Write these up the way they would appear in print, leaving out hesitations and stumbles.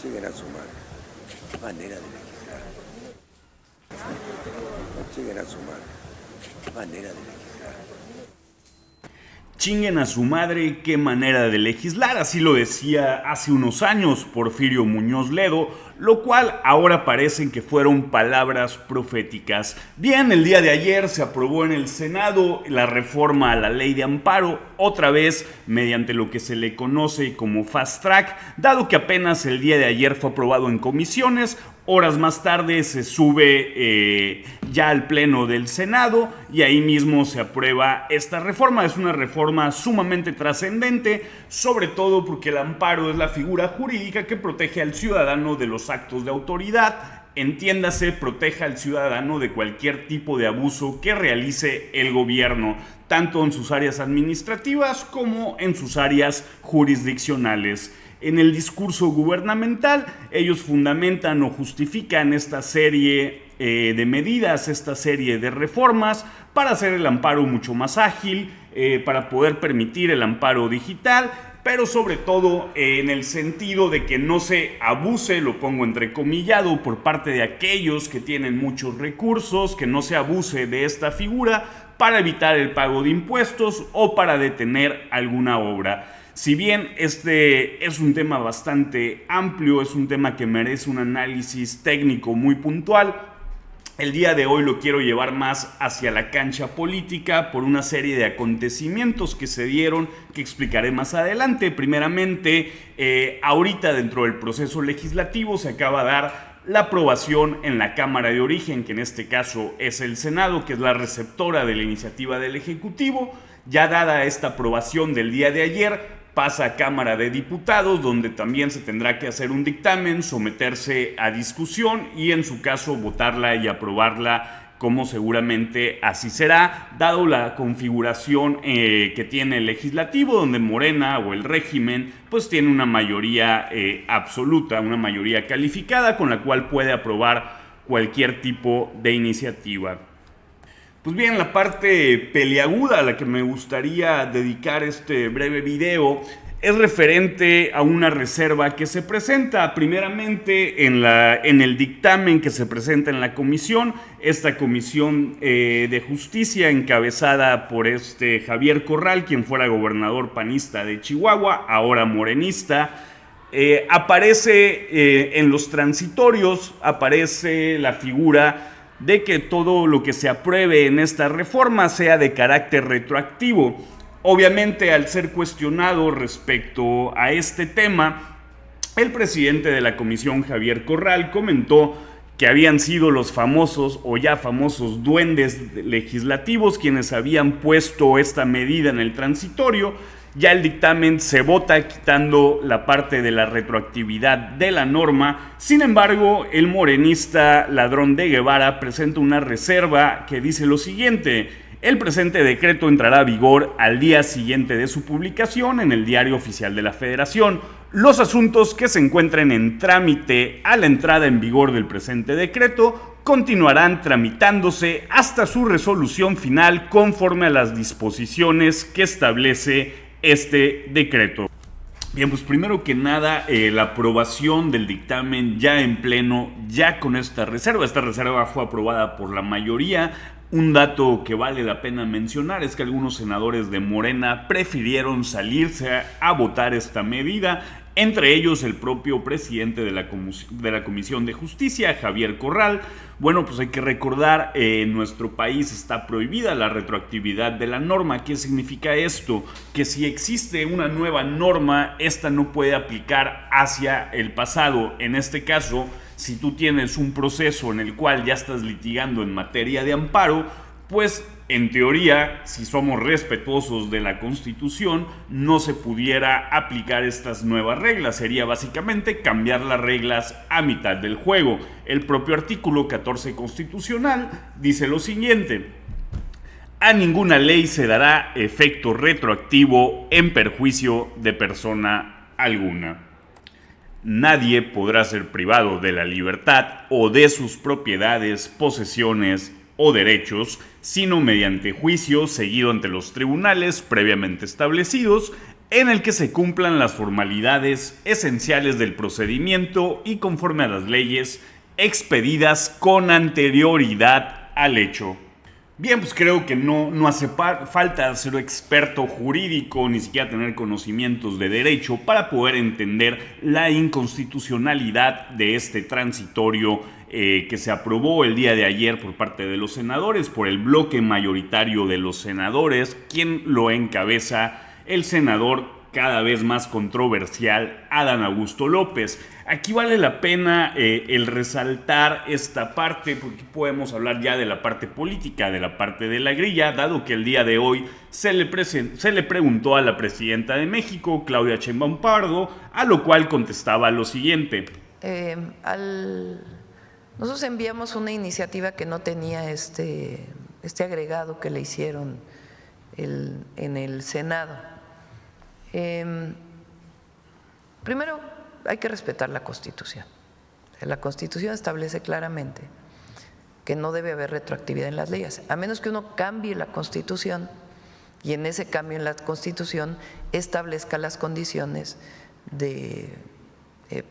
Chinguen a su madre. Qué manera de legislar. Chinguen a su madre. Qué manera de legislar. Chinguen a su madre, qué manera de legislar, así lo decía hace unos años Porfirio Muñoz Ledo, lo cual ahora parecen que fueron palabras proféticas. Bien, el día de ayer se aprobó en el Senado la reforma a la ley de amparo, otra vez mediante lo que se le conoce como fast track, dado que apenas el día de ayer fue aprobado en comisiones. Horas más tarde se sube ya al pleno del Senado y ahí mismo se aprueba esta reforma. Es una reforma sumamente trascendente, sobre todo porque el amparo es la figura jurídica que protege al ciudadano de los actos de autoridad. Entiéndase, protege al ciudadano de cualquier tipo de abuso que realice el gobierno, tanto en sus áreas administrativas como en sus áreas jurisdiccionales. En el discurso gubernamental, ellos fundamentan o justifican esta serie de medidas, esta serie de reformas para hacer el amparo mucho más ágil, para poder permitir el amparo digital, pero sobre todo en el sentido de que no se abuse, lo pongo entrecomillado, por parte de aquellos que tienen muchos recursos, que no se abuse de esta figura para evitar el pago de impuestos o para detener alguna obra. Si bien este es un tema bastante amplio, es un tema que merece un análisis técnico muy puntual, el día de hoy lo quiero llevar más hacia la cancha política por una serie de acontecimientos que se dieron, que explicaré más adelante. Primeramente, ahorita dentro del proceso legislativo se acaba de dar la aprobación en la Cámara de Origen, que en este caso es el Senado, que es la receptora de la iniciativa del Ejecutivo. Ya dada esta aprobación del día de ayer, pasa a Cámara de Diputados, donde también se tendrá que hacer un dictamen, someterse a discusión y en su caso votarla y aprobarla, como seguramente así será, dado la configuración que tiene el legislativo, donde Morena o el régimen pues tiene una mayoría absoluta, una mayoría calificada con la cual puede aprobar cualquier tipo de iniciativa. Pues bien, la parte peliaguda a la que me gustaría dedicar este breve video es referente a una reserva que se presenta primeramente en el dictamen que se presenta en la comisión, esta comisión de justicia encabezada por Javier Corral, quien fuera gobernador panista de Chihuahua, ahora morenista. Aparece en los transitorios, aparece la figura de que todo lo que se apruebe en esta reforma sea de carácter retroactivo. Obviamente, al ser cuestionado respecto a este tema, el presidente de la comisión, Javier Corral, comentó que habían sido los famosos o ya famosos duendes legislativos quienes habían puesto esta medida en el transitorio. Ya el dictamen se vota quitando la parte de la retroactividad de la norma. Sin embargo, el morenista Ladrón de Guevara presenta una reserva que dice lo siguiente: el presente decreto entrará a vigor al día siguiente de su publicación en el Diario Oficial de la Federación. Los asuntos que se encuentren en trámite a la entrada en vigor del presente decreto continuarán tramitándose hasta su resolución final conforme a las disposiciones que establece este decreto. Bien, pues primero que nada, la aprobación del dictamen ya en pleno, ya con esta reserva. Esta reserva fue aprobada por la mayoría. Un dato que vale la pena mencionar es que algunos senadores de Morena prefirieron salirse a votar esta medida, entre ellos el propio presidente de la Comisión de Justicia, Javier Corral. Bueno, pues hay que recordar, en nuestro país está prohibida la retroactividad de la norma. ¿Qué significa esto? Que si existe una nueva norma, esta no puede aplicar hacia el pasado. En este caso, si tú tienes un proceso en el cual ya estás litigando en materia de amparo, pues en teoría, si somos respetuosos de la Constitución, no se pudiera aplicar estas nuevas reglas. Sería básicamente cambiar las reglas a mitad del juego. El propio artículo 14 constitucional dice lo siguiente: a ninguna ley se dará efecto retroactivo en perjuicio de persona alguna. Nadie podrá ser privado de la libertad o de sus propiedades, posesiones o derechos, sino mediante juicio seguido ante los tribunales previamente establecidos en el que se cumplan las formalidades esenciales del procedimiento y conforme a las leyes expedidas con anterioridad al hecho. Bien, pues creo que no hace falta ser experto jurídico, ni siquiera tener conocimientos de derecho para poder entender la inconstitucionalidad de este transitorio que se aprobó el día de ayer por parte de los senadores, por el bloque mayoritario de los senadores, quien lo encabeza el senador cada vez más controversial, Adán Augusto López. Aquí vale la pena el resaltar esta parte, porque podemos hablar ya de la parte política, de la parte de la grilla, dado que el día de hoy se le preguntó a la presidenta de México, Claudia Sheinbaum Pardo, a lo cual contestaba lo siguiente. Nosotros enviamos una iniciativa que no tenía este agregado que le hicieron en el Senado. Primero, hay que respetar la Constitución. La Constitución establece claramente que no debe haber retroactividad en las leyes, a menos que uno cambie la Constitución y en ese cambio en la Constitución establezca las condiciones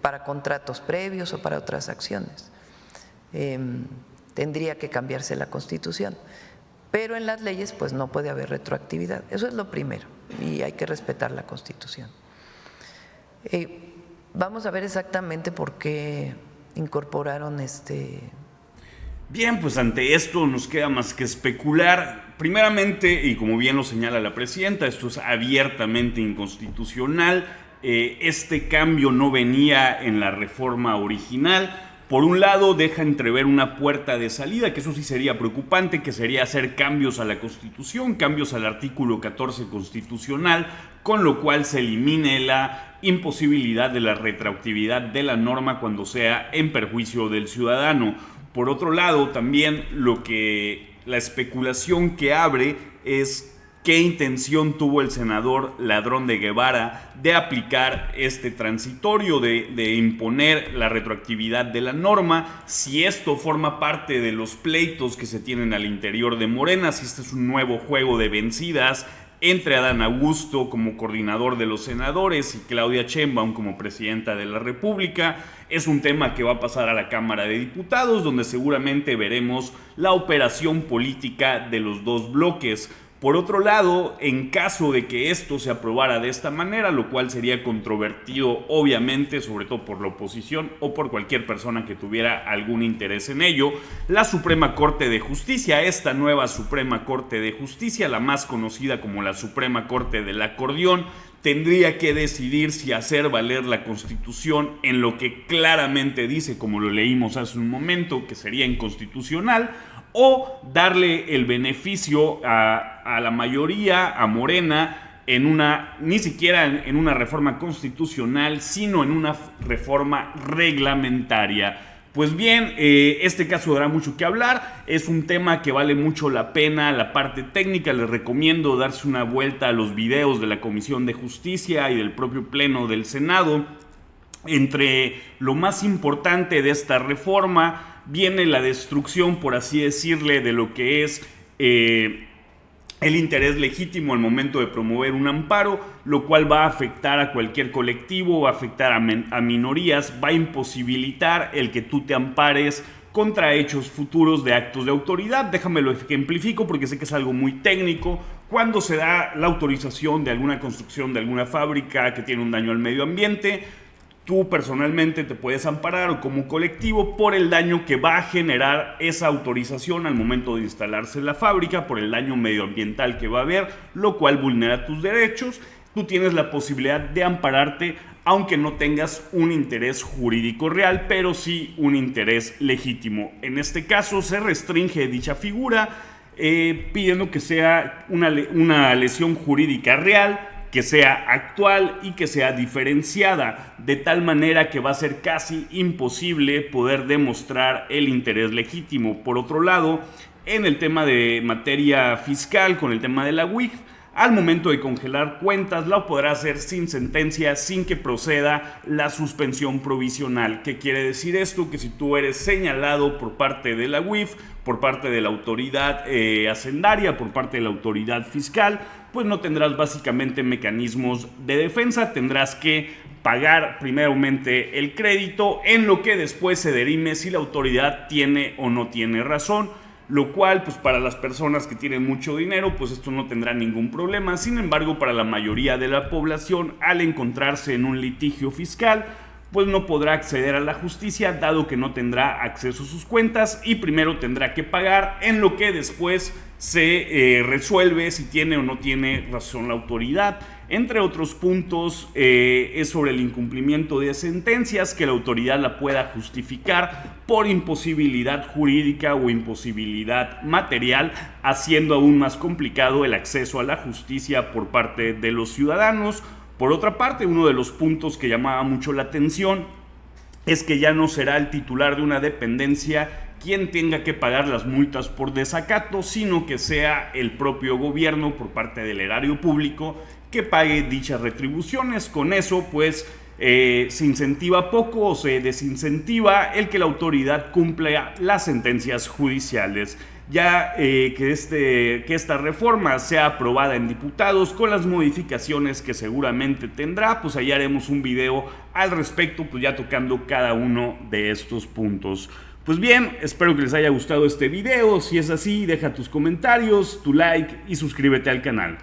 para contratos previos o para otras acciones. Tendría que cambiarse la Constitución. Pero en las leyes pues no puede haber retroactividad. Eso es lo primero y hay que respetar la Constitución. Vamos a ver exactamente por qué incorporaron Bien, pues ante esto nos queda más que especular. Primeramente, y como bien lo señala la presidenta, esto es abiertamente inconstitucional. Este cambio no venía en la reforma original. Por un lado, deja entrever una puerta de salida, que eso sí sería preocupante, que sería hacer cambios a la Constitución, cambios al artículo 14 constitucional, con lo cual se elimine la imposibilidad de la retroactividad de la norma cuando sea en perjuicio del ciudadano. Por otro lado, también la especulación que abre es qué intención tuvo el senador Ladrón de Guevara de aplicar este transitorio, de imponer la retroactividad de la norma, si esto forma parte de los pleitos que se tienen al interior de Morena, si este es un nuevo juego de vencidas entre Adán Augusto como coordinador de los senadores y Claudia Sheinbaum como presidenta de la República. Es un tema que va a pasar a la Cámara de Diputados, donde seguramente veremos la operación política de los dos bloques. Por otro lado, en caso de que esto se aprobara de esta manera, lo cual sería controvertido obviamente, sobre todo por la oposición o por cualquier persona que tuviera algún interés en ello, la Suprema Corte de Justicia, esta nueva Suprema Corte de Justicia, la más conocida como la Suprema Corte del Acordeón, tendría que decidir si hacer valer la Constitución en lo que claramente dice, como lo leímos hace un momento, que sería inconstitucional, o darle el beneficio a la mayoría, a Morena, ni siquiera en una reforma constitucional, sino en una reforma reglamentaria. Pues bien, este caso dará mucho que hablar, es un tema que vale mucho la pena, la parte técnica. Les recomiendo darse una vuelta a los videos de la Comisión de Justicia y del propio Pleno del Senado. Entre lo más importante de esta reforma viene la destrucción, por así decirle, de lo que es el interés legítimo al momento de promover un amparo, lo cual va a afectar a cualquier colectivo, va a afectar a minorías, va a imposibilitar el que tú te ampares contra hechos futuros de actos de autoridad. Déjame lo ejemplifico porque sé que es algo muy técnico. Cuando se da la autorización de alguna construcción de alguna fábrica que tiene un daño al medio ambiente, tú personalmente te puedes amparar o como colectivo por el daño que va a generar esa autorización al momento de instalarse la fábrica, por el daño medioambiental que va a haber, lo cual vulnera tus derechos. Tú tienes la posibilidad de ampararte aunque no tengas un interés jurídico real, pero sí un interés legítimo. En este caso se restringe dicha figura pidiendo que sea una lesión jurídica real, que sea actual y que sea diferenciada, de tal manera que va a ser casi imposible poder demostrar el interés legítimo. Por otro lado, en el tema de materia fiscal, con el tema de la UIF, al momento de congelar cuentas, la podrá hacer sin sentencia, sin que proceda la suspensión provisional. ¿Qué quiere decir esto? Que si tú eres señalado por parte de la UIF, por parte de la autoridad hacendaria, por parte de la autoridad fiscal, pues no tendrás básicamente mecanismos de defensa, tendrás que pagar primeramente el crédito, en lo que después se dirime si la autoridad tiene o no tiene razón, lo cual pues para las personas que tienen mucho dinero pues esto no tendrá ningún problema. Sin embargo, para la mayoría de la población, al encontrarse en un litigio fiscal, pues no podrá acceder a la justicia, dado que no tendrá acceso a sus cuentas y primero tendrá que pagar, en lo que después se resuelve si tiene o no tiene razón la autoridad. Entre otros puntos, es sobre el incumplimiento de sentencias, que la autoridad la pueda justificar por imposibilidad jurídica o imposibilidad material, haciendo aún más complicado el acceso a la justicia por parte de los ciudadanos. Por otra parte, uno de los puntos que llamaba mucho la atención es que ya no será el titular de una dependencia quien tenga que pagar las multas por desacato, sino que sea el propio gobierno, por parte del erario público, que pague dichas retribuciones. Con eso, pues, se incentiva poco o se desincentiva el que la autoridad cumpla las sentencias judiciales. Ya que esta reforma sea aprobada en diputados con las modificaciones que seguramente tendrá, pues allá haremos un video al respecto, pues ya tocando cada uno de estos puntos. Pues bien, espero que les haya gustado este video. Si es así, deja tus comentarios, tu like y suscríbete al canal.